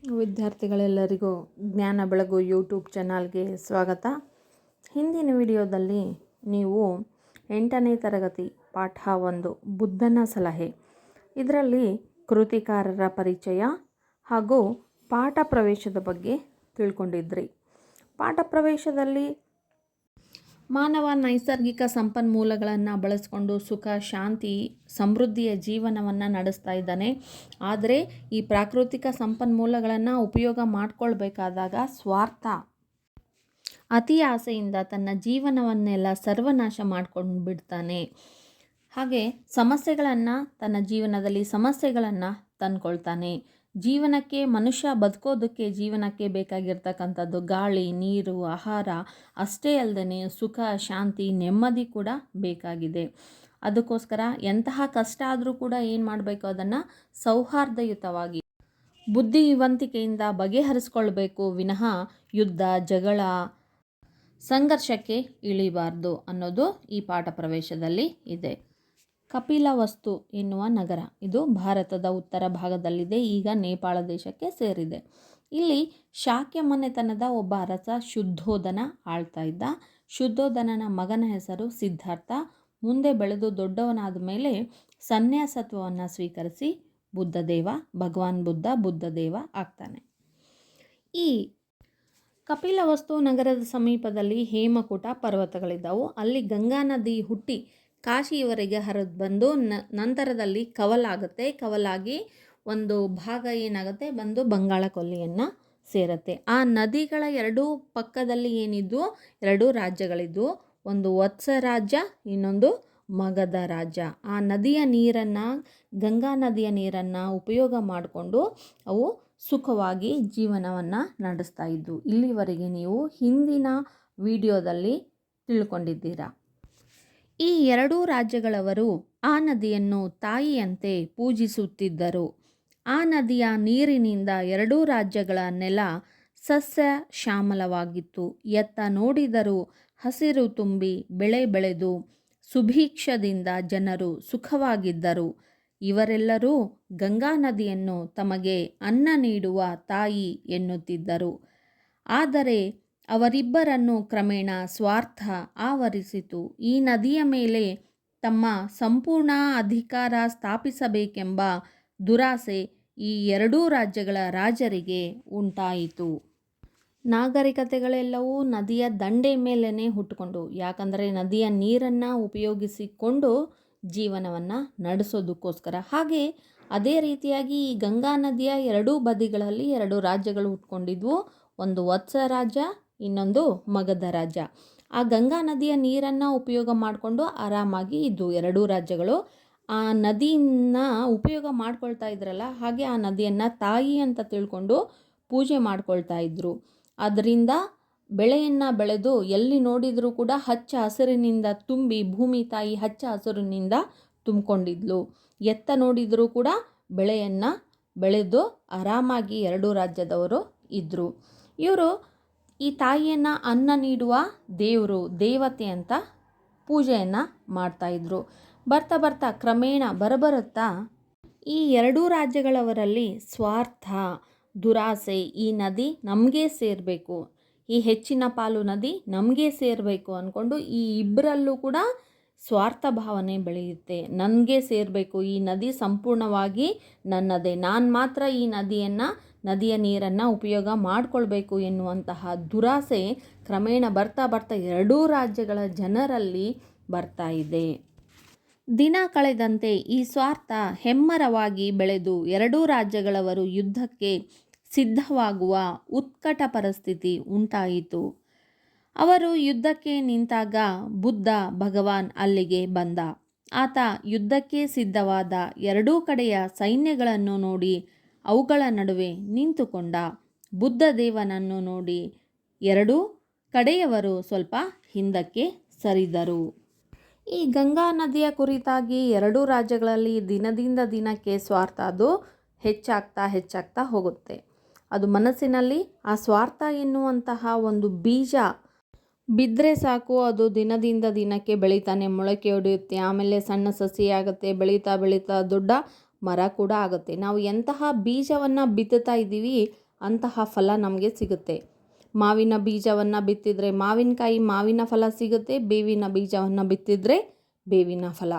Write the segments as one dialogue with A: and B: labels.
A: ವಿದ್ಯಾರ್ಥಿಗಳೆಲ್ಲರಿಗೂ ಜ್ಞಾನ ಬೆಳಗು ಯೂಟ್ಯೂಬ್ ಚಾನಲ್ಗೆ ಸ್ವಾಗತ. ಹಿಂದಿನ ವಿಡಿಯೋದಲ್ಲಿ ನೀವು 8ನೇ ತರಗತಿ ಪಾಠ 1 ಬುದ್ಧನ ಸಲಹೆ ಇದರಲ್ಲಿ ಕೃತಿಕಾರರ ಪರಿಚಯ ಹಾಗೂ ಪಾಠ ಪ್ರವೇಶದ ಬಗ್ಗೆ ತಿಳ್ಕೊಂಡಿದ್ರಿ. ಪಾಠ ಪ್ರವೇಶದಲ್ಲಿ ಮಾನವ ನೈಸರ್ಗಿಕ ಸಂಪನ್ಮೂಲಗಳನ್ನು ಬಳಸಿಕೊಂಡು ಸುಖ, ಶಾಂತಿ, ಸಮೃದ್ಧಿಯ ಜೀವನವನ್ನು ನಡೆಸ್ತಾ ಇದ್ದಾನೆ. ಆದರೆ ಈ ಪ್ರಾಕೃತಿಕ ಸಂಪನ್ಮೂಲಗಳನ್ನು ಉಪಯೋಗ ಮಾಡಿಕೊಳ್ಬೇಕಾದಾಗ ಸ್ವಾರ್ಥ, ಅತಿ ಆಸೆಯಿಂದ ತನ್ನ ಜೀವನವನ್ನೆಲ್ಲ ಸರ್ವನಾಶ ಮಾಡ್ಕೊಂಡು ಬಿಡ್ತಾನೆ. ಹಾಗೆ ತನ್ನ ಜೀವನದಲ್ಲಿ ಸಮಸ್ಯೆಗಳನ್ನು ತಂದ್ಕೊಳ್ತಾನೆ. ಜೀವನಕ್ಕೆ ಮನುಷ್ಯ ಬದುಕೋದಕ್ಕೆ ಜೀವನಕ್ಕೆ ಬೇಕಾಗಿರ್ತಕ್ಕಂಥದ್ದು ಗಾಳಿ, ನೀರು, ಆಹಾರ ಅಷ್ಟೇ ಅಲ್ಲದೆ ಸುಖ, ಶಾಂತಿ, ನೆಮ್ಮದಿ ಕೂಡ ಬೇಕಾಗಿದೆ. ಅದಕ್ಕೋಸ್ಕರ ಎಂತಹ ಕಷ್ಟ ಆದರೂ ಕೂಡ ಏನು ಮಾಡಬೇಕು, ಅದನ್ನು ಸೌಹಾರ್ದಯುತವಾಗಿ ಬುದ್ಧಿವಂತಿಕೆಯಿಂದ ಬಗೆಹರಿಸ್ಕೊಳ್ಬೇಕು ವಿನಃ ಯುದ್ಧ, ಜಗಳ, ಸಂಘರ್ಷಕ್ಕೆ ಇಳಿಬಾರ್ದು ಅನ್ನೋದು ಈ ಪಾಠ ಪ್ರವೇಶದಲ್ಲಿ ಇದೆ. ಕಪಿಲವಸ್ತು ಎನ್ನುವ ನಗರ ಇದು ಭಾರತದ ಉತ್ತರ ಭಾಗದಲ್ಲಿದೆ. ಈಗ ನೇಪಾಳ ದೇಶಕ್ಕೆ ಸೇರಿದೆ. ಇಲ್ಲಿ ಶಾಕ್ಯ ಮನೆತನದ ಒಬ್ಬ ಅರಸ ಶುದ್ಧೋಧನ ಆಳ್ತಾ ಇದ್ದ. ಶುದ್ಧೋಧನನ ಮಗನ ಹೆಸರು ಸಿದ್ಧಾರ್ಥ. ಮುಂದೆ ಬೆಳೆದು ದೊಡ್ಡವನಾದ ಮೇಲೆ ಸನ್ಯಾಸತ್ವವನ್ನು ಸ್ವೀಕರಿಸಿ ಭಗವಾನ್ ಬುದ್ಧದೇವ ಆಗ್ತಾನೆ. ಈ ಕಪಿಲವಸ್ತು ನಗರದ ಸಮೀಪದಲ್ಲಿ ಹೇಮಕೂಟ ಪರ್ವತಗಳಿದ್ದವು. ಅಲ್ಲಿ ಗಂಗಾ ನದಿ ಹುಟ್ಟಿ ಕಾಶಿಯವರೆಗೆ ಹರಿದು ಬಂದು ನಂತರದಲ್ಲಿ ಕವಲಾಗುತ್ತೆ. ಕವಲಾಗಿ ಒಂದು ಭಾಗ ಏನಾಗುತ್ತೆ, ಬಂದು ಬಂಗಾಳ ಕೊಲ್ಲಿಯನ್ನು ಸೇರುತ್ತೆ. ಆ ನದಿಗಳ ಎರಡೂ ಪಕ್ಕದಲ್ಲಿ ಏನಿದ್ವು, ಎರಡೂ ರಾಜ್ಯಗಳಿದ್ವು. ಒಂದು ವತ್ಸ ರಾಜ್ಯ, ಇನ್ನೊಂದು ಮಗಧ ರಾಜ್ಯ. ಆ ನದಿಯ ನೀರನ್ನು, ಗಂಗಾ ನದಿಯ ನೀರನ್ನು ಉಪಯೋಗ ಮಾಡಿಕೊಂಡು ಅವು ಸುಖವಾಗಿ ಜೀವನವನ್ನು ನಡೆಸ್ತಾ ಇದ್ವು. ಇಲ್ಲಿವರೆಗೆ ನೀವು ಹಿಂದಿನ ವಿಡಿಯೋದಲ್ಲಿ ತಿಳ್ಕೊಂಡಿದ್ದೀರಾ. ಈ ಎರಡೂ ರಾಜ್ಯಗಳವರು ಆ ನದಿಯನ್ನು ತಾಯಿಯಂತೆ ಪೂಜಿಸುತ್ತಿದ್ದರು. ಆ ನದಿಯ ನೀರಿನಿಂದ ಎರಡೂ ರಾಜ್ಯಗಳ ನೆಲ ಸಸ್ಯ ಶ್ಯಾಮಲವಾಗಿತ್ತು. ಎತ್ತ ನೋಡಿದರೂ ಹಸಿರು ತುಂಬಿ ಬೆಳೆ ಬೆಳೆದು ಸುಭಿಕ್ಷದಿಂದ ಜನರು ಸುಖವಾಗಿದ್ದರು. ಇವರೆಲ್ಲರೂ ಗಂಗಾ ನದಿಯನ್ನು ತಮಗೆ ಅನ್ನ ನೀಡುವ ತಾಯಿ ಎನ್ನುತ್ತಿದ್ದರು. ಆದರೆ ಅವರಿಬ್ಬರನ್ನು ಕ್ರಮೇಣ ಸ್ವಾರ್ಥ ಆವರಿಸಿತು. ಈ ನದಿಯ ಮೇಲೆ ತಮ್ಮ ಸಂಪೂರ್ಣ ಅಧಿಕಾರ ಸ್ಥಾಪಿಸಬೇಕೆಂಬ ದುರಾಸೆ ಈ ಎರಡೂ ರಾಜ್ಯಗಳ ರಾಜರಿಗೆ ಉಂಟಾಯಿತು. ನಾಗರಿಕತೆಗಳೆಲ್ಲವೂ ನದಿಯ ದಂಡೆ ಮೇಲೇ ಹುಟ್ಟುಕೊಂಡು, ಯಾಕಂದರೆ ನದಿಯ ನೀರನ್ನು ಉಪಯೋಗಿಸಿಕೊಂಡು ಜೀವನವನ್ನು ನಡೆಸೋದಕ್ಕೋಸ್ಕರ. ಹಾಗೆ ಅದೇ ರೀತಿಯಾಗಿ ಈ ಗಂಗಾ ನದಿಯ ಎರಡೂ ಬದಿಗಳಲ್ಲಿ ಎರಡು ರಾಜ್ಯಗಳು ಹುಟ್ಕೊಂಡಿದ್ವು. ಒಂದು ವತ್ಸ ರಾಜ್ಯ, ಇನ್ನೊಂದು ಮಗಧ ರಾಜ್ಯ. ಆ ಗಂಗಾ ನದಿಯ ನೀರನ್ನು ಉಪಯೋಗ ಮಾಡಿಕೊಂಡು ಆರಾಮಾಗಿ ಇದ್ವು ಎರಡೂ ರಾಜ್ಯಗಳು. ಆ ನದಿಯನ್ನು ಉಪಯೋಗ ಮಾಡ್ಕೊಳ್ತಾ ಇದ್ರಲ್ಲ, ಹಾಗೆ ಆ ನದಿಯನ್ನು ತಾಯಿ ಅಂತ ತಿಳ್ಕೊಂಡು ಪೂಜೆ ಮಾಡ್ಕೊಳ್ತಾ ಇದ್ರು. ಅದರಿಂದ ಬೆಳೆಯನ್ನು ಬೆಳೆದು ಎಲ್ಲಿ ನೋಡಿದರೂ ಕೂಡ ಹಚ್ಚ ಹಸಿರಿನಿಂದ ತುಂಬಿ, ಭೂಮಿ ತಾಯಿ ಹಚ್ಚ ಹಸಿರಿನಿಂದ ತುಂಬಿಕೊಂಡಿದ್ಲು. ಎತ್ತ ನೋಡಿದರೂ ಕೂಡ ಬೆಳೆಯನ್ನು ಬೆಳೆದು ಆರಾಮಾಗಿ ಎರಡೂ ರಾಜ್ಯದವರು ಇದ್ದರು. ಇವರು ಈ ತಾಯಿಯನ್ನು ಅನ್ನ ನೀಡುವ ದೇವತೆ ಅಂತ ಪೂಜೆಯನ್ನು ಮಾಡ್ತಾಯಿದ್ರು. ಬರ್ತಾ ಬರ್ತಾ ಕ್ರಮೇಣ ಬರಬರುತ್ತಾ ಈ ಎರಡೂ ರಾಜ್ಯಗಳವರಲ್ಲಿ ಸ್ವಾರ್ಥ, ದುರಾಸೆ, ಈ ನದಿ ನಮಗೆ ಸೇರಬೇಕು, ಈ ಹೆಚ್ಚಿನ ಪಾಲು ನದಿ ನಮಗೆ ಸೇರಬೇಕು ಅಂದ್ಕೊಂಡು ಈ ಇಬ್ಬರಲ್ಲೂ ಕೂಡ ಸ್ವಾರ್ಥ ಭಾವನೆ ಬೆಳೆಯುತ್ತೆ. ನನಗೆ ಸೇರಬೇಕು, ಈ ನದಿ ಸಂಪೂರ್ಣವಾಗಿ ನನ್ನದೇ, ನಾನು ಮಾತ್ರ ಈ ನದಿಯ ನೀರನ್ನು ಉಪಯೋಗ ಮಾಡಿಕೊಳ್ಬೇಕು ಎನ್ನುವಂತಹ ದುರಾಸೆ ಕ್ರಮೇಣ ಬರ್ತಾ ಬರ್ತಾ ಎರಡೂ ರಾಜ್ಯಗಳ ಜನರಲ್ಲಿ ಬರ್ತಾ ಇದೆ. ದಿನ ಕಳೆದಂತೆ ಈ ಸ್ವಾರ್ಥ ಹೆಮ್ಮರವಾಗಿ ಬೆಳೆದು ಎರಡೂ ರಾಜ್ಯಗಳವರು ಯುದ್ಧಕ್ಕೆ ಸಿದ್ಧವಾಗುವ ಉತ್ಕಟ ಪರಿಸ್ಥಿತಿ ಉಂಟಾಯಿತು. ಅವರು ಯುದ್ಧಕ್ಕೆ ನಿಂತಾಗ ಭಗವಾನ್ ಅಲ್ಲಿಗೆ ಬಂದ. ಆತ ಯುದ್ಧಕ್ಕೆ ಸಿದ್ಧವಾದ ಎರಡೂ ಕಡೆಯ ಸೈನ್ಯಗಳನ್ನು ನೋಡಿ ಅವುಗಳ ನಡುವೆ ನಿಂತುಕೊಂಡ. ಬುದ್ಧದೇವನನ್ನು ನೋಡಿ ಎರಡೂ ಕಡೆಯವರು ಸ್ವಲ್ಪ ಹಿಂದಕ್ಕೆ ಸರಿದರು. ಈ ಗಂಗಾ ನದಿಯ ಕುರಿತಾಗಿ ಎರಡೂ ರಾಜ್ಯಗಳಲ್ಲಿ ದಿನದಿಂದ ದಿನಕ್ಕೆ ಸ್ವಾರ್ಥ ಅದು ಹೆಚ್ಚಾಗ್ತಾ ಹೋಗುತ್ತೆ. ಅದು ಮನಸ್ಸಿನಲ್ಲಿ ಆ ಸ್ವಾರ್ಥ ಎನ್ನುವಂತಹ ಒಂದು ಬೀಜ ಬಿದ್ದರೆ ಸಾಕು, ಅದು ದಿನದಿಂದ ದಿನಕ್ಕೆ ಬೆಳೀತಾನೆ ಮೊಳಕೆ ಹೊಡೆಯುತ್ತೆ. ಆಮೇಲೆ ಸಣ್ಣ ಸಸಿಯಾಗುತ್ತೆ, ಬೆಳೀತಾ ಬೆಳೀತಾ ದೊಡ್ಡ ಮರ ಕೂಡ ಆಗುತ್ತೆ. ನಾವು ಎಂತಹ ಬೀಜವನ್ನು ಬಿತ್ತುತ್ತಾ ಇದ್ದೀವಿ ಅಂತಹ ಫಲ ನಮಗೆ ಸಿಗುತ್ತೆ. ಮಾವಿನ ಬೀಜವನ್ನು ಬಿತ್ತಿದರೆ ಮಾವಿನಕಾಯಿ ಮಾವಿನ ಫಲ ಸಿಗುತ್ತೆ, ಬೇವಿನ ಬೀಜವನ್ನು ಬಿತ್ತಿದರೆ ಬೇವಿನ ಫಲ.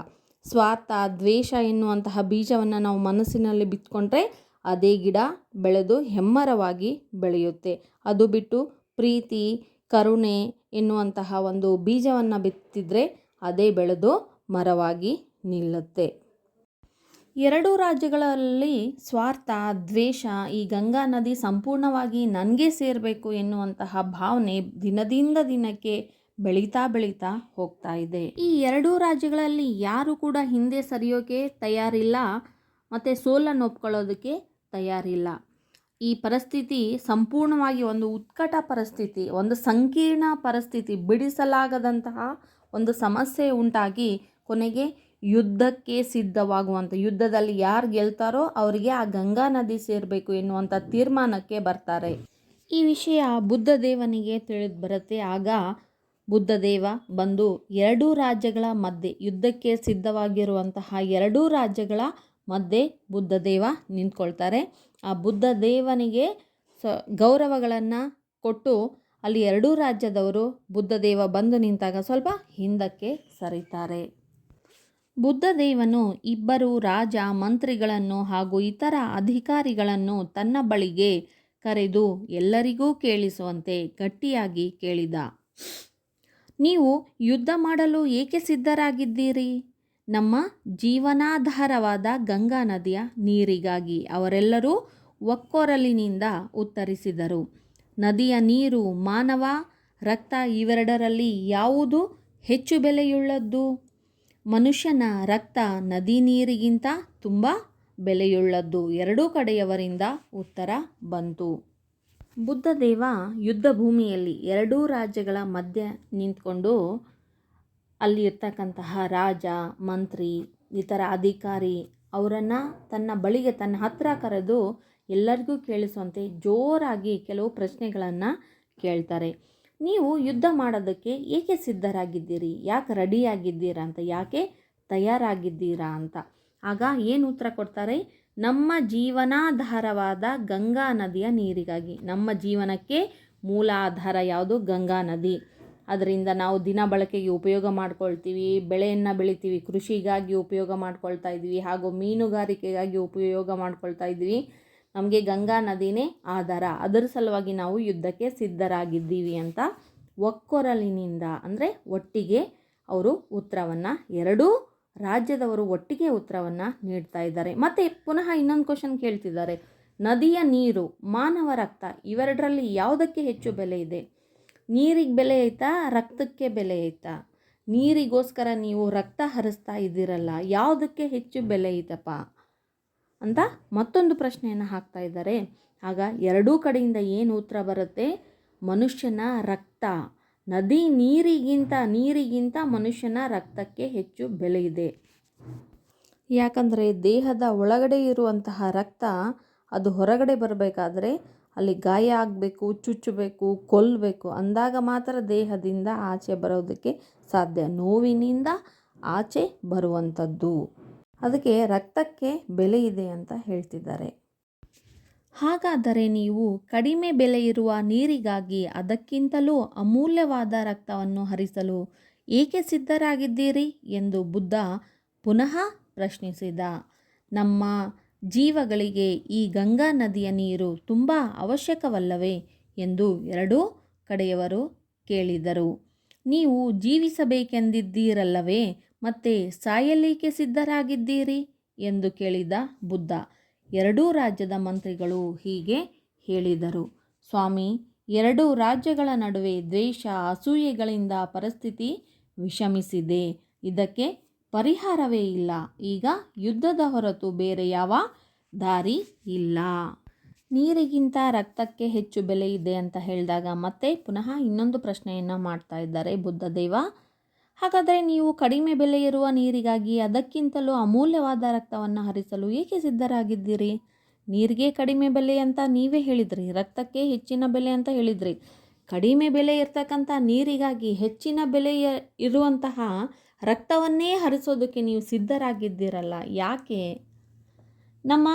A: ಸ್ವಾರ್ಥ, ದ್ವೇಷ ಎನ್ನುವಂತಹ ಬೀಜವನ್ನು ನಾವು ಮನಸ್ಸಿನಲ್ಲಿ ಬಿತ್ಕೊಂಡ್ರೆ ಅದೇ ಗಿಡ ಬೆಳೆದು ಹೆಮ್ಮರವಾಗಿ ಬೆಳೆಯುತ್ತೆ. ಅದು ಬಿಟ್ಟು ಪ್ರೀತಿ, ಕರುಣೆ ಎನ್ನುವಂತಹ ಒಂದು ಬೀಜವನ್ನು ಬಿತ್ತಿದರೆ ಅದೇ ಬೆಳೆದು ಮರವಾಗಿ ನಿಲ್ಲುತ್ತೆ. ಎರಡೂ ರಾಜ್ಯಗಳಲ್ಲಿ ಸ್ವಾರ್ಥ, ದ್ವೇಷ, ಈ ಗಂಗಾ ನದಿ ಸಂಪೂರ್ಣವಾಗಿ ನನಗೆ ಸೇರಬೇಕು ಎನ್ನುವಂತಹ ಭಾವನೆ ದಿನದಿಂದ ದಿನಕ್ಕೆ ಬೆಳೀತಾ ಬೆಳೀತಾ ಹೋಗ್ತಾ ಇದೆ. ಈ ಎರಡೂ ರಾಜ್ಯಗಳಲ್ಲಿ ಯಾರು ಕೂಡ ಹಿಂದೆ ಸರಿಯೋಕೆ ತಯಾರಿಲ್ಲ ಮತ್ತು ಸೋಲನ್ನು ಒಪ್ಕೊಳ್ಳೋದಕ್ಕೆ ತಯಾರಿಲ್ಲ. ಈ ಪರಿಸ್ಥಿತಿ ಸಂಪೂರ್ಣವಾಗಿ ಒಂದು ಉತ್ಕಟ ಪರಿಸ್ಥಿತಿ, ಒಂದು ಸಂಕೀರ್ಣ ಪರಿಸ್ಥಿತಿ, ಬಿಡಿಸಲಾಗದಂತಹ ಒಂದು ಸಮಸ್ಯೆ ಉಂಟಾಗಿ ಕೊನೆಗೆ ಯುದ್ಧಕ್ಕೆ ಸಿದ್ಧವಾಗುವಂಥ, ಯುದ್ಧದಲ್ಲಿ ಯಾರು ಗೆಲ್ತಾರೋ ಅವರಿಗೆ ಆ ಗಂಗಾ ನದಿ ಸೇರಬೇಕು ಎನ್ನುವಂಥ ತೀರ್ಮಾನಕ್ಕೆ ಬರ್ತಾರೆ. ಈ ವಿಷಯ ಬುದ್ಧದೇವನಿಗೆ ತಿಳಿದು ಬರುತ್ತೆ. ಆಗ ಬುದ್ಧದೇವ ಬಂದು ಎರಡೂ ರಾಜ್ಯಗಳ ಮಧ್ಯೆ, ಯುದ್ಧಕ್ಕೆ ಸಿದ್ಧವಾಗಿರುವಂತಹ ಎರಡೂ ರಾಜ್ಯಗಳ ಮಧ್ಯೆ ಬುದ್ಧದೇವ ನಿಂತ್ಕೊಳ್ತಾರೆ. ಆ ಬುದ್ಧದೇವನಿಗೆ ಗೌರವಗಳನ್ನು ಕೊಟ್ಟು ಅಲ್ಲಿ ಎರಡೂ ರಾಜ್ಯದವರು ಬುದ್ಧದೇವ ಬಂದು ನಿಂತಾಗ ಸ್ವಲ್ಪ ಹಿಂದಕ್ಕೆ ಸರಿತಾರೆ. ಬುದ್ಧದೇವನು ಇಬ್ಬರು ರಾಜ ಮಂತ್ರಿಗಳನ್ನು ಹಾಗೂ ಇತರ ಅಧಿಕಾರಿಗಳನ್ನು ತನ್ನ ಬಳಿಗೆ ಕರೆದು ಎಲ್ಲರಿಗೂ ಕೇಳಿಸುವಂತೆ ಗಟ್ಟಿಯಾಗಿ ಕೇಳಿದ. ನೀವು ಯುದ್ಧ ಮಾಡಲು ಏಕೆ ಸಿದ್ಧರಾಗಿದ್ದೀರಿ? ನಮ್ಮ ಜೀವನಾಧಾರವಾದ ಗಂಗಾ ನದಿಯ ನೀರಿಗಾಗಿ. ಅವರೆಲ್ಲರೂ ಒಕ್ಕೊರಲಿನಿಂದ ಉತ್ತರಿಸಿದರು. ನದಿಯ ನೀರು, ಮಾನವ ರಕ್ತ ಇವೆರಡರಲ್ಲಿ ಯಾವುದು ಹೆಚ್ಚು ಬೆಲೆಯುಳ್ಳದ್ದು? ಮನುಷ್ಯನ ರಕ್ತ ನದಿ ನೀರಿಗಿಂತ ತುಂಬ ಬೆಲೆಯುಳ್ಳದ್ದು. ಎರಡೂ ಕಡೆಯವರಿಂದ ಉತ್ತರ ಬಂತು. ಬುದ್ಧದೇವ ಯುದ್ಧ ಭೂಮಿಯಲ್ಲಿ ಎರಡೂ ರಾಜ್ಯಗಳ ಮಧ್ಯೆ ನಿಂತ್ಕೊಂಡು ಅಲ್ಲಿ ಇರ್ತಕ್ಕಂತಹ ರಾಜ, ಮಂತ್ರಿ, ಇತರ ಅಧಿಕಾರಿ ಅವರನ್ನು ತನ್ನ ಬಳಿಗೆ, ತನ್ನ ಹತ್ತಿರ ಕರೆದು ಎಲ್ಲರಿಗೂ ಕೇಳಿಸುವಂತೆ ಜೋರಾಗಿ ಕೆಲವು ಪ್ರಶ್ನೆಗಳನ್ನು ಕೇಳ್ತಾರೆ. ನೀವು ಯುದ್ಧ ಮಾಡೋದಕ್ಕೆ ಏಕೆ ಸಿದ್ಧರಾಗಿದ್ದೀರಿ? ಯಾಕೆ ರೆಡಿಯಾಗಿದ್ದೀರಾ ಅಂತ, ಯಾಕೆ ತಯಾರಾಗಿದ್ದೀರಾ ಅಂತ. ಆಗ ಏನು ಉತ್ತರ ಕೊಡ್ತಾರೆ? ನಮ್ಮ ಜೀವನಾಧಾರವಾದ ಗಂಗಾ ನದಿಯ ನೀರಿಗಾಗಿ. ನಮ್ಮ ಜೀವನಕ್ಕೆ ಮೂಲ ಆಧಾರ ಯಾವುದು? ಗಂಗಾ ನದಿ. ಅದರಿಂದ ನಾವು ದಿನ ಬಳಕೆಗೆ ಉಪಯೋಗ ಮಾಡ್ಕೊಳ್ತೀವಿ, ಬೆಳೆಯನ್ನು ಬೆಳಿತೀವಿ, ಕೃಷಿಗಾಗಿ ಉಪಯೋಗ ಮಾಡ್ಕೊಳ್ತಾ ಇದ್ವಿ, ಹಾಗೂ ಮೀನುಗಾರಿಕೆಗಾಗಿ ಉಪಯೋಗ ಮಾಡ್ಕೊಳ್ತಾ ಇದ್ವಿ. ನಮಗೆ ಗಂಗಾ ನದಿನೇ ಆಧಾರ. ಅದರ ಸಲುವಾಗಿ ನಾವು ಯುದ್ಧಕ್ಕೆ ಸಿದ್ಧರಾಗಿದ್ದೀವಿ ಅಂತ ಒಕ್ಕೊರಲಿನಿಂದ, ಅಂದರೆ ಒಟ್ಟಿಗೆ ಅವರು ಉತ್ತರವನ್ನು, ಎರಡೂ ರಾಜ್ಯದವರು ಒಟ್ಟಿಗೆ ಉತ್ತರವನ್ನು ನೀಡ್ತಾ ಇದ್ದಾರೆ. ಮತ್ತು ಪುನಃ ಇನ್ನೊಂದು ಕ್ವಶನ್ ಕೇಳ್ತಿದ್ದಾರೆ. ನದಿಯ ನೀರು, ಮಾನವ ರಕ್ತ ಇವೆರಡರಲ್ಲಿ ಯಾವುದಕ್ಕೆ ಹೆಚ್ಚು ಬೆಲೆ ಇದೆ? ನೀರಿಗೆ ಬೆಲೆ ಐತಾ? ರಕ್ತಕ್ಕೆ ಬೆಲೆ ಐತಾ? ನೀರಿಗೋಸ್ಕರ ನೀವು ರಕ್ತ ಹರಿಸ್ತಾ ಇದ್ದೀರಲ್ಲ, ಯಾವುದಕ್ಕೆ ಹೆಚ್ಚು ಬೆಲೆ ಐತಪ್ಪ ಅಂತ ಮತ್ತೊಂದು ಪ್ರಶ್ನೆಯನ್ನು ಹಾಕ್ತಾ ಇದ್ದಾರೆ. ಆಗ ಎರಡೂ ಕಡೆಯಿಂದ ಏನು ಉತ್ತರ ಬರುತ್ತೆ? ಮನುಷ್ಯನ ರಕ್ತ, ನದಿ ನೀರಿಗಿಂತ ಮನುಷ್ಯನ ರಕ್ತಕ್ಕೆ ಹೆಚ್ಚು ಬೆಲೆ ಇದೆ. ಯಾಕಂದರೆ ದೇಹದ ಒಳಗಡೆ ಇರುವಂತಹ ರಕ್ತ ಅದು ಹೊರಗಡೆ ಬರಬೇಕಾದ್ರೆ ಅಲ್ಲಿ ಗಾಯ ಆಗಬೇಕು, ಚುಚ್ಚಬೇಕು, ಕೊಲ್ಲಬೇಕು, ಅಂದಾಗ ಮಾತ್ರ ದೇಹದಿಂದ ಆಚೆ ಬರೋದಕ್ಕೆ ಸಾಧ್ಯ. ನೋವಿನಿಂದ ಆಚೆ ಬರುವಂಥದ್ದು. ಅದಕ್ಕೆ ರಕ್ತಕ್ಕೆ ಬೆಲೆ ಇದೆ ಅಂತ ಹೇಳ್ತಿದ್ದಾರೆ. ಹಾಗಾದರೆ ನೀವು ಕಡಿಮೆ ಬೆಲೆ ಇರುವ ನೀರಿಗಾಗಿ ಅದಕ್ಕಿಂತಲೂ ಅಮೂಲ್ಯವಾದ ರಕ್ತವನ್ನು ಹರಿಸಲು ಏಕೆ ಸಿದ್ಧರಾಗಿದ್ದೀರಿ ಎಂದು ಬುದ್ಧ ಪುನಃ ಪ್ರಶ್ನಿಸಿದ. ನಮ್ಮ ಜೀವಗಳಿಗೆ ಈ ಗಂಗಾ ನದಿಯ ನೀರು ತುಂಬ ಅವಶ್ಯಕವಲ್ಲವೇ ಎಂದು ಎರಡೂ ಕಡೆಯವರು ಕೇಳಿದರು. ನೀವು ಜೀವಿಸಬೇಕೆಂದಿದ್ದೀರಲ್ಲವೇ, ಮತ್ತೆ ಸಾಯಲಿಕ್ಕೆ ಸಿದ್ಧರಾಗಿದ್ದೀರಿ ಎಂದು ಕೇಳಿದ ಬುದ್ಧ. ಎರಡೂ ರಾಜ್ಯದ ಮಂತ್ರಿಗಳು ಹೀಗೆ ಹೇಳಿದರು. ಸ್ವಾಮಿ, ಎರಡೂ ರಾಜ್ಯಗಳ ನಡುವೆ ದ್ವೇಷ, ಅಸೂಯೆಗಳಿಂದ ಪರಿಸ್ಥಿತಿ ವಿಷಮಿಸಿದೆ. ಇದಕ್ಕೆ ಪರಿಹಾರವೇ ಇಲ್ಲ. ಈಗ ಯುದ್ಧದ ಹೊರತು ಬೇರೆ ಯಾವ ದಾರಿ ಇಲ್ಲ. ನೀರಿಗಿಂತ ರಕ್ತಕ್ಕೆ ಹೆಚ್ಚು ಬೆಲೆ ಇದೆ ಅಂತ ಹೇಳಿದಾಗ ಮತ್ತೆ ಪುನಃ ಇನ್ನೊಂದು ಪ್ರಶ್ನೆಯನ್ನು ಮಾಡ್ತಾ ಇದ್ದಾರೆ ಬುದ್ಧದೇವ. ಹಾಗಾದರೆ ನೀವು ಕಡಿಮೆ ಬೆಲೆ ಇರುವ ನೀರಿಗಾಗಿ ಅದಕ್ಕಿಂತಲೂ ಅಮೂಲ್ಯವಾದ ರಕ್ತವನ್ನು ಹರಿಸಲು ಏಕೆ ಸಿದ್ಧರಾಗಿದ್ದೀರಿ? ನೀರಿಗೆ ಕಡಿಮೆ ಬೆಲೆ ಅಂತ ನೀವೇ ಹೇಳಿದ್ರಿ, ರಕ್ತಕ್ಕೆ ಹೆಚ್ಚಿನ ಬೆಲೆ ಅಂತ ಹೇಳಿದ್ರಿ. ಕಡಿಮೆ ಬೆಲೆ ಇರ್ತಕ್ಕಂಥ ನೀರಿಗಾಗಿ ಹೆಚ್ಚಿನ ಬೆಲೆ ಇರುವಂತಹ ರಕ್ತವನ್ನೇ ಹರಿಸೋದಕ್ಕೆ ನೀವು ಸಿದ್ಧರಾಗಿದ್ದೀರಲ್ಲ, ಯಾಕೆ? ನಮ್ಮ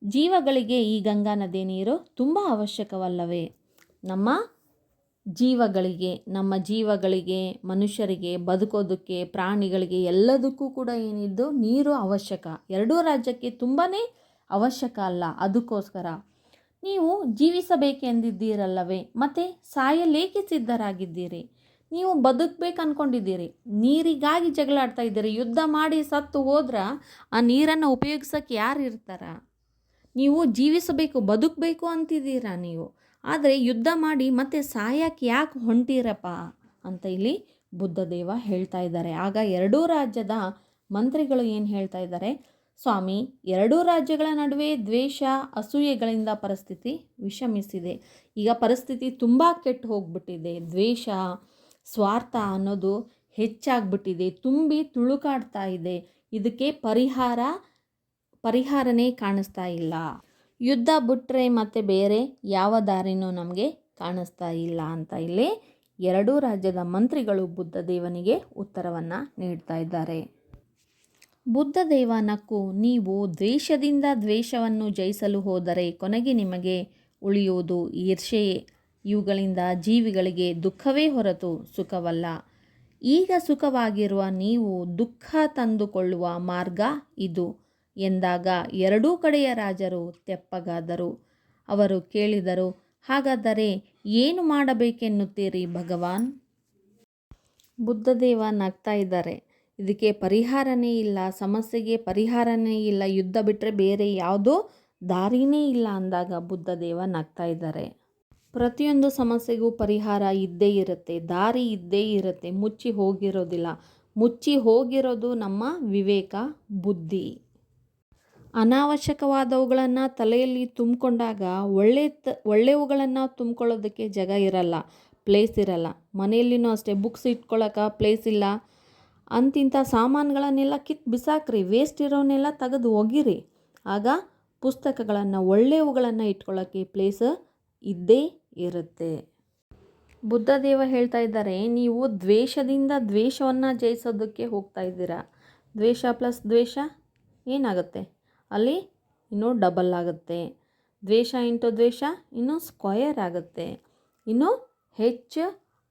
A: ಜೀವಗಳಿಗೆ ಈ ಗಂಗಾ ನದಿ ನೀರು ತುಂಬ ಅವಶ್ಯಕವಲ್ಲವೇ? ನಮ್ಮ ಜೀವಗಳಿಗೆ ಮನುಷ್ಯರಿಗೆ ಬದುಕೋದಕ್ಕೆ, ಪ್ರಾಣಿಗಳಿಗೆ ಎಲ್ಲದಕ್ಕೂ ಕೂಡ ಏನಿದ್ದು ನೀರು ಅವಶ್ಯಕ. ಎರಡೂ ರಾಜ್ಯಕ್ಕೆ ತುಂಬಾ ಅವಶ್ಯಕ ಅಲ್ಲ. ಅದಕ್ಕೋಸ್ಕರ ನೀವು ಜೀವಿಸಬೇಕೆಂದಿದ್ದೀರಲ್ಲವೇ, ಮತ್ತು ಸಾಯಲೇಕೆ ಸಿದ್ಧರಾಗಿದ್ದೀರಿ? ನೀವು ಬದುಕಬೇಕು ಅಂದ್ಕೊಂಡಿದ್ದೀರಿ, ನೀರಿಗಾಗಿ ಜಗಳ ಆಡ್ತಾ ಇದ್ದೀರಿ. ಯುದ್ಧ ಮಾಡಿ ಸತ್ತು ಹೋದ್ರೆ ಆ ನೀರನ್ನು ಉಪಯೋಗಿಸೋಕ್ಕೆ ಯಾರು ಇರ್ತಾರ? ನೀವು ಜೀವಿಸಬೇಕು, ಬದುಕಬೇಕು ಅಂತಿದ್ದೀರಾ ನೀವು. ಆದರೆ ಯುದ್ಧ ಮಾಡಿ ಮತ್ತೆ ಸಾಯಕ್ಕೆ ಯಾಕೆ ಹೊಂಟೀರಪ್ಪ ಅಂತ ಇಲ್ಲಿ ಬುದ್ಧದೇವ ಹೇಳ್ತಾ ಇದ್ದಾರೆ. ಆಗ ಎರಡೂ ರಾಜ್ಯದ ಮಂತ್ರಿಗಳು ಏನು ಹೇಳ್ತಾ ಇದ್ದಾರೆ, ಸ್ವಾಮಿ, ಎರಡೂ ರಾಜ್ಯಗಳ ನಡುವೆ ದ್ವೇಷ ಅಸೂಯೆಗಳಿಂದ ಪರಿಸ್ಥಿತಿ ವಿಷಮಿಸಿದೆ. ಈಗ ಪರಿಸ್ಥಿತಿ ತುಂಬ ಕೆಟ್ಟು ಹೋಗ್ಬಿಟ್ಟಿದೆ. ದ್ವೇಷ, ಸ್ವಾರ್ಥ ಅನ್ನೋದು ಹೆಚ್ಚಾಗ್ಬಿಟ್ಟಿದೆ, ತುಂಬಿ ತುಳುಕಾಡ್ತಾ ಇದೆ. ಇದಕ್ಕೆ ಪರಿಹಾರನೇ ಕಾಣಿಸ್ತಾ ಇಲ್ಲ. ಯುದ್ಧ ಬಿಟ್ಟರೆ ಮತ್ತೆ ಬೇರೆ ಯಾವ ದಾರಿನೂ ನಮಗೆ ಕಾಣಿಸ್ತಾ ಇಲ್ಲ ಅಂತ ಇಲ್ಲಿ ಎರಡೂ ರಾಜ್ಯದ ಮಂತ್ರಿಗಳು ಬುದ್ಧದೇವನಿಗೆ ಉತ್ತರವನ್ನು ನೀಡ್ತಾ ಇದ್ದಾರೆ. ಬುದ್ಧದೇವ ನಕ್ಕು, ನೀವು ದ್ವೇಷದಿಂದ ದ್ವೇಷವನ್ನು ಜಯಿಸಲು ಹೋದರೆ ಕೊನೆಗೆ ನಿಮಗೆ ಉಳಿಯುವುದು ಈರ್ಷೆಯೇ. ಇವುಗಳಿಂದ ಜೀವಿಗಳಿಗೆ ದುಃಖವೇ ಹೊರತು ಸುಖವಲ್ಲ. ಈಗ ಸುಖವಾಗಿರುವ ನೀವು ದುಃಖ ತಂದುಕೊಳ್ಳುವ ಮಾರ್ಗ ಇದು ಎಂದಾಗ ಎರಡೂ ಕಡೆಯ ರಾಜರು ತೆಪ್ಪಗಾದರು. ಅವರು ಕೇಳಿದರು, ಹಾಗಾದರೆ ಏನು ಮಾಡಬೇಕೆನ್ನುತ್ತೀರಿ ಭಗವಾನ್? ಬುದ್ಧದೇವ ನಗ್ತಾ ಇದ್ದಾರೆ. ಇದಕ್ಕೆ ಪರಿಹಾರನೇ ಇಲ್ಲ, ಸಮಸ್ಯೆಗೆ ಪರಿಹಾರನೇ ಇಲ್ಲ, ಯುದ್ಧ ಬಿಟ್ಟರೆ ಬೇರೆ ಯಾವುದೋ ದಾರಿನೇ ಇಲ್ಲ ಅಂದಾಗ ಬುದ್ಧದೇವ ನಗ್ತಾ ಇದ್ದಾರೆ. ಪ್ರತಿಯೊಂದು ಸಮಸ್ಯೆಗೂ ಪರಿಹಾರ ಇದ್ದೇ ಇರುತ್ತೆ, ದಾರಿ ಇದ್ದೇ ಇರುತ್ತೆ, ಮುಚ್ಚಿ ಹೋಗಿರೋದಿಲ್ಲ. ಮುಚ್ಚಿ ಹೋಗಿರೋದು ನಮ್ಮ ವಿವೇಕ, ಬುದ್ಧಿ. ಅನಾವಶ್ಯಕವಾದವುಗಳನ್ನು ತಲೆಯಲ್ಲಿ ತುಂಬಿಕೊಂಡಾಗ ಒಳ್ಳೆಯವುಗಳನ್ನು ತುಂಬ್ಕೊಳ್ಳೋದಕ್ಕೆ ಜಾಗ ಇರಲ್ಲ, ಪ್ಲೇಸ್ ಇರಲ್ಲ. ಮನೆಯಲ್ಲಿನೂ ಅಷ್ಟೇ, ಬುಕ್ಸ್ ಇಟ್ಕೊಳ್ಳೋಕೆ ಪ್ಲೇಸ್ ಇಲ್ಲ. ಅಂತಿಂಥ ಸಾಮಾನುಗಳನ್ನೆಲ್ಲ ಕಿತ್ತು ಬಿಸಾಕ್ರಿ, ವೇಸ್ಟ್ ಇರೋನೆಲ್ಲ ತೆಗೆದು ಒಗಿರಿ. ಆಗ ಪುಸ್ತಕಗಳನ್ನು, ಒಳ್ಳೆಯವುಗಳನ್ನು ಇಟ್ಕೊಳ್ಳೋಕ್ಕೆ ಪ್ಲೇಸ್ ಇದ್ದೇ ಇರುತ್ತೆ. ಬುದ್ಧದೇವ ಹೇಳ್ತಾ ಇದ್ದಾರೆ, ನೀವು ದ್ವೇಷದಿಂದ ದ್ವೇಷವನ್ನು ಜಯಿಸೋದಕ್ಕೆ ಹೋಗ್ತಾ ಇದ್ದೀರಾ. ದ್ವೇಷ ಪ್ಲಸ್ ದ್ವೇಷ ಏನಾಗುತ್ತೆ? ಅಲ್ಲಿ ಇನ್ನೂ ಡಬಲ್ ಆಗುತ್ತೆ. ದ್ವೇಷ ಇಂಟು ದ್ವೇಷ ಇನ್ನೂ ಸ್ಕ್ವಯರ್ ಆಗುತ್ತೆ, ಇನ್ನೂ ಹೆಚ್ಚು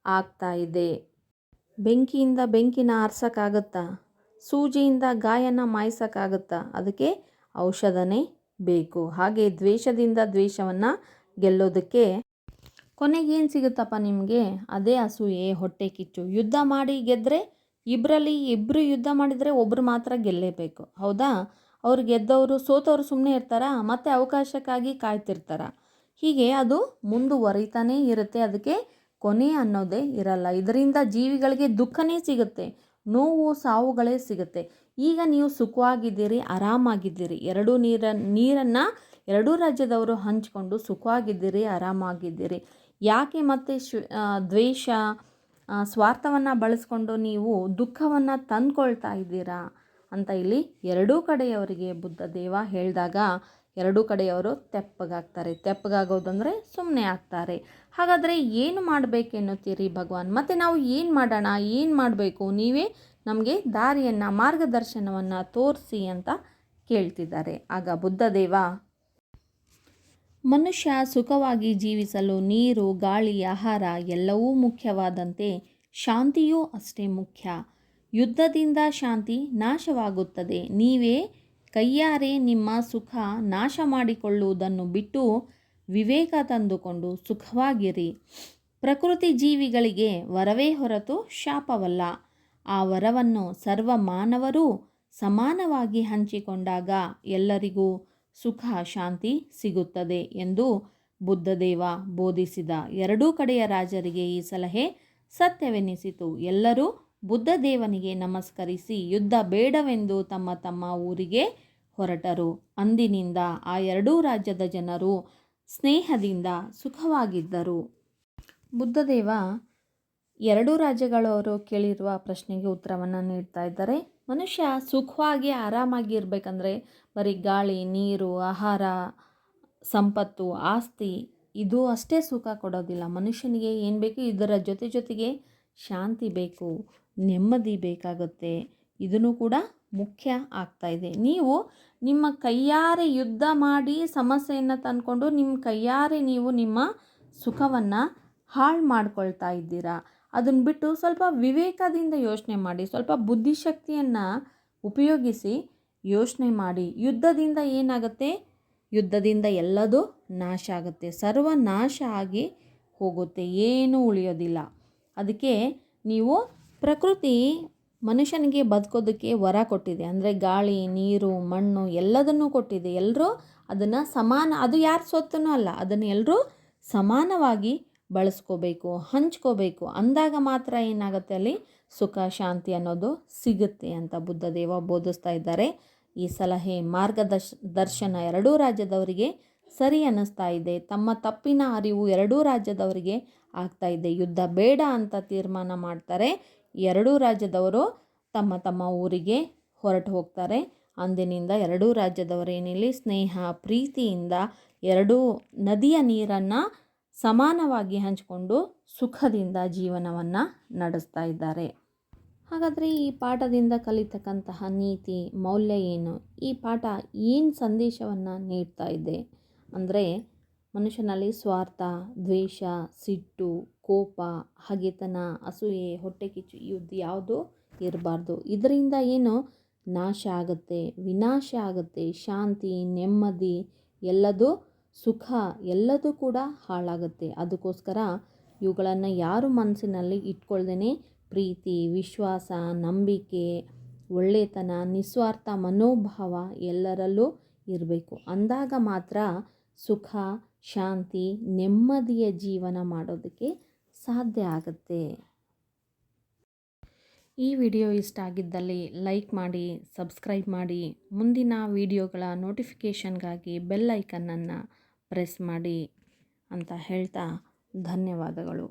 A: ಆಗ್ತಾ ಇದೆ. ಬೆಂಕಿಯಿಂದ ಬೆಂಕಿನ ಆರ್ಸೋಕ್ಕಾಗತ್ತಾ? ಸೂಜಿಯಿಂದ ಗಾಯನ ಮಾಯ್ಸೋಕ್ಕಾಗತ್ತಾ? ಅದಕ್ಕೆ ಔಷಧನೇ ಬೇಕು. ಹಾಗೆ ದ್ವೇಷದಿಂದ ದ್ವೇಷವನ್ನು ಗೆಲ್ಲೋದಕ್ಕೆ ಕೊನೆಗೇನು ಸಿಗುತ್ತಪ್ಪ ನಿಮಗೆ? ಅದೇ ಅಸೂಯೆ, ಹೊಟ್ಟೆ ಕಿಚ್ಚು. ಯುದ್ಧ ಮಾಡಿ ಗೆದ್ದರೆ ಇಬ್ಬರು ಯುದ್ಧ ಮಾಡಿದರೆ ಒಬ್ಬರು ಮಾತ್ರ ಗೆಲ್ಲೇಬೇಕು, ಹೌದಾ? ಅವ್ರು ಗೆದ್ದವರು, ಸೋತವರು ಸುಮ್ಮನೆ ಇರ್ತಾರಾ? ಮತ್ತೆ ಅವಕಾಶಕ್ಕಾಗಿ ಕಾಯ್ತಿರ್ತಾರ. ಹೀಗೆ ಅದು ಮುಂದುವರಿತಾನೇ ಇರುತ್ತೆ. ಅದಕ್ಕೆ ಕೊನೆ ಅನ್ನೋದೇ ಇರಲ್ಲ. ಇದರಿಂದ ಜೀವಿಗಳಿಗೆ ದುಃಖನೇ ಸಿಗುತ್ತೆ, ನೋವು ಸಾವುಗಳೇ ಸಿಗುತ್ತೆ. ಈಗ ನೀವು ಸುಖವಾಗಿದ್ದೀರಿ, ಆರಾಮಾಗಿದ್ದೀರಿ. ನೀರನ್ನು ಎರಡೂ ರಾಜ್ಯದವರು ಹಂಚಿಕೊಂಡು ಸುಖವಾಗಿದ್ದೀರಿ, ಆರಾಮಾಗಿದ್ದೀರಿ. ಯಾಕೆ ಮತ್ತೆ ದ್ವೇಷ, ಸ್ವಾರ್ಥವನ್ನು ಬಳಸ್ಕೊಂಡು ನೀವು ದುಃಖವನ್ನು ತಂದ್ಕೊಳ್ತಾ ಇದ್ದೀರಾ ಅಂತ ಇಲ್ಲಿ ಎರಡೂ ಕಡೆಯವರಿಗೆ ಬುದ್ಧದೇವ ಹೇಳಿದಾಗ ಎರಡೂ ಕಡೆಯವರು ತೆಪ್ಪಗಾಗ್ತಾರೆ. ತೆಪ್ಪಗಾಗೋದಂದರೆ ಸುಮ್ಮನೆ ಆಗ್ತಾರೆ. ಹಾಗಾದರೆ ಏನು ಮಾಡಬೇಕೆನ್ನುತ್ತೀರಿ ಭಗವಾನ್? ಮತ್ತು ನಾವು ಏನು ಮಾಡೋಣ, ಏನು ಮಾಡಬೇಕು? ನೀವೇ ನಮಗೆ ದಾರಿಯನ್ನು, ಮಾರ್ಗದರ್ಶನವನ್ನು ತೋರಿಸಿ ಅಂತ ಕೇಳ್ತಿದ್ದಾರೆ. ಆಗ ಬುದ್ಧದೇವ, ಮನುಷ್ಯ ಸುಖವಾಗಿ ಜೀವಿಸಲು ನೀರು, ಗಾಳಿ, ಆಹಾರ ಎಲ್ಲವೂ ಮುಖ್ಯವಾದಂತೆ ಶಾಂತಿಯೂ ಅಷ್ಟೇ ಮುಖ್ಯ. ಯುದ್ಧದಿಂದ ಶಾಂತಿ ನಾಶವಾಗುತ್ತದೆ. ನೀವೇ ಕೈಯಾರೆ ನಿಮ್ಮ ಸುಖ ನಾಶ ಮಾಡಿಕೊಳ್ಳುವುದನ್ನು ಬಿಟ್ಟು ವಿವೇಕ ತಂದುಕೊಂಡು ಸುಖವಾಗಿರಿ. ಪ್ರಕೃತಿ ಜೀವಿಗಳಿಗೆ ವರವೇ ಹೊರತು ಶಾಪವಲ್ಲ. ಆ ವರವನ್ನು ಸರ್ವ ಮಾನವರೂ ಸಮಾನವಾಗಿ ಹಂಚಿಕೊಂಡಾಗ ಎಲ್ಲರಿಗೂ ಸುಖ ಶಾಂತಿ ಸಿಗುತ್ತದೆ ಎಂದು ಬುದ್ಧದೇವ ಬೋಧಿಸಿದ. ಎರಡೂ ಕಡೆಯ ರಾಜರಿಗೆ ಈ ಸಲಹೆ ಸತ್ಯವೆನಿಸಿತು. ಎಲ್ಲರೂ ಬುದ್ಧದೇವನಿಗೆ ನಮಸ್ಕರಿಸಿ ಯುದ್ಧ ಬೇಡವೆಂದು ತಮ್ಮ ತಮ್ಮ ಊರಿಗೆ ಹೊರಟರು. ಅಂದಿನಿಂದ ಆ ಎರಡೂ ರಾಜ್ಯದ ಜನರು ಸ್ನೇಹದಿಂದ ಸುಖವಾಗಿದ್ದರು. ಬುದ್ಧದೇವ ಎರಡೂ ರಾಜ್ಯಗಳವರು ಕೇಳಿರುವ ಪ್ರಶ್ನೆಗೆ ಉತ್ತರವನ್ನು ನೀಡ್ತಾ ಇದ್ದಾರೆ. ಮನುಷ್ಯ ಸುಖವಾಗಿ ಆರಾಮಾಗಿ ಇರಬೇಕಂದ್ರೆ ಬರೀ ಗಾಳಿ, ನೀರು, ಆಹಾರ, ಸಂಪತ್ತು, ಆಸ್ತಿ ಇದು ಅಷ್ಟೇ ಸುಖ ಕೊಡೋದಿಲ್ಲ. ಮನುಷ್ಯನಿಗೆ ಏನು ಬೇಕು? ಇದರ ಜೊತೆಗೆ ಶಾಂತಿ ಬೇಕು, ನೆಮ್ಮದಿ ಬೇಕಾಗುತ್ತೆ. ಇದನ್ನು ಕೂಡ ಮುಖ್ಯ ಆಗ್ತಾ ಇದೆ. ನೀವು ನಿಮ್ಮ ಕೈಯಾರೆ ಯುದ್ಧ ಮಾಡಿ ಸಮಸ್ಯೆಯನ್ನು ತಂದ್ಕೊಂಡು ನಿಮ್ಮ ಕೈಯಾರೆ ನೀವು ನಿಮ್ಮ ಸುಖವನ್ನು ಹಾಳು ಮಾಡ್ಕೊಳ್ತಾ ಇದ್ದೀರಾ. ಅದನ್ನು ಬಿಟ್ಟು ಸ್ವಲ್ಪ ವಿವೇಕದಿಂದ ಯೋಚನೆ ಮಾಡಿ, ಸ್ವಲ್ಪ ಬುದ್ಧಿಶಕ್ತಿಯನ್ನು ಉಪಯೋಗಿಸಿ ಯೋಚನೆ ಮಾಡಿ. ಯುದ್ಧದಿಂದ ಏನಾಗುತ್ತೆ? ಯುದ್ಧದಿಂದ ಎಲ್ಲದೂ ನಾಶ ಆಗುತ್ತೆ, ಸರ್ವನಾಶ ಆಗಿ ಹೋಗುತ್ತೆ, ಏನೂ ಉಳಿಯೋದಿಲ್ಲ. ಅದಕ್ಕೆ ನೀವು ಪ್ರಕೃತಿ ಮನುಷ್ಯನಿಗೆ ಬದುಕೋದಕ್ಕೆ ವರ ಕೊಟ್ಟಿದೆ. ಅಂದರೆ ಗಾಳಿ, ನೀರು, ಮಣ್ಣು ಎಲ್ಲದನ್ನೂ ಕೊಟ್ಟಿದೆ. ಎಲ್ಲರೂ ಅದನ್ನು ಅದು ಯಾರ ಸ್ವತ್ತೂ ಅಲ್ಲ, ಅದನ್ನು ಎಲ್ಲರೂ ಸಮಾನವಾಗಿ ಬಳಸ್ಕೋಬೇಕು, ಹಂಚ್ಕೋಬೇಕು. ಅಂದಾಗ ಮಾತ್ರ ಏನಾಗುತ್ತೆ, ಅಲ್ಲಿ ಸುಖ ಶಾಂತಿ ಅನ್ನೋದು ಸಿಗುತ್ತೆ ಅಂತ ಬುದ್ಧದೇವ ಬೋಧಿಸ್ತಾ ಇದ್ದಾರೆ. ಈ ಸಲಹೆ ದರ್ಶನ ಎರಡೂ ರಾಜ್ಯದವರಿಗೆ ಸರಿ ಅನ್ನಿಸ್ತಾ ಇದೆ. ತಮ್ಮ ತಪ್ಪಿನ ಅರಿವು ಎರಡೂ ರಾಜ್ಯದವರಿಗೆ ಆಗ್ತಾ ಇದೆ. ಯುದ್ಧ ಬೇಡ ಅಂತ ತೀರ್ಮಾನ ಮಾಡ್ತಾರೆ. ಎರಡೂ ರಾಜ್ಯದವರು ತಮ್ಮ ತಮ್ಮ ಊರಿಗೆ ಹೊರಟು ಹೋಗ್ತಾರೆ. ಅಂದಿನಿಂದ ಎರಡೂ ರಾಜ್ಯದವರೇನಿಲ್ಲಿ ಸ್ನೇಹ ಪ್ರೀತಿಯಿಂದ ಎರಡೂ ನದಿಯ ನೀರನ್ನು ಸಮಾನವಾಗಿ ಹಂಚಿಕೊಂಡು ಸುಖದಿಂದ ಜೀವನವನ್ನು ನಡೆಸ್ತಾ ಇದ್ದಾರೆ. ಹಾಗಾದರೆ ಈ ಪಾಠದಿಂದ ಕಲಿತಕ್ಕಂತಹ ನೀತಿ ಮೌಲ್ಯ ಏನು? ಈ ಪಾಠ ಏನು ಸಂದೇಶವನ್ನು ನೀಡ್ತಾ ಇದೆ ಅಂದರೆ, ಮನುಷ್ಯನಲ್ಲಿ ಸ್ವಾರ್ಥ, ದ್ವೇಷ, ಸಿಟ್ಟು, ಕೋಪ, ಹಗೆತನ, ಅಸೂಯೆ, ಹೊಟ್ಟೆಕಿಚ್ಚು ಇದು ಯಾವುದೂ ಇರಬಾರ್ದು. ಇದರಿಂದ ಏನು ನಾಶ ಆಗುತ್ತೆ, ವಿನಾಶ ಆಗುತ್ತೆ. ಶಾಂತಿ, ನೆಮ್ಮದಿ, ಎಲ್ಲದೂ ಸುಖ ಎಲ್ಲದೂ ಕೂಡ ಹಾಳಾಗುತ್ತೆ. ಅದಕ್ಕೋಸ್ಕರ ಇವುಗಳನ್ನು ಯಾರು ಮನಸ್ಸಿನಲ್ಲಿ ಇಟ್ಕೊಳ್ದೇ ಪ್ರೀತಿ, ವಿಶ್ವಾಸ, ನಂಬಿಕೆ, ಒಳ್ಳೆತನ, ನಿಸ್ವಾರ್ಥ ಮನೋಭಾವ ಎಲ್ಲರಲ್ಲೂ ಇರಬೇಕು. ಅಂದಾಗ ಮಾತ್ರ ಸುಖ, ಶಾಂತಿ, ನೆಮ್ಮದಿಯ ಜೀವನ ಮಾಡೋದಕ್ಕೆ ಸಾಧ್ಯ ಆಗುತ್ತೆ. ಈ ವಿಡಿಯೋ ಇಷ್ಟ ಆಗಿದ್ದಲ್ಲಿ ಲೈಕ್ ಮಾಡಿ, ಸಬ್ಸ್ಕ್ರೈಬ್ ಮಾಡಿ. ಮುಂದಿನ ವಿಡಿಯೋಗಳ ನೋಟಿಫಿಕೇಷನ್ಗಾಗಿ ಬೆಲ್ ಐಕನ್ನನ್ನು ಪ್ರೆಸ್ ಮಾಡಿ ಅಂತ ಹೇಳ್ತಾ ಧನ್ಯವಾದಗಳು.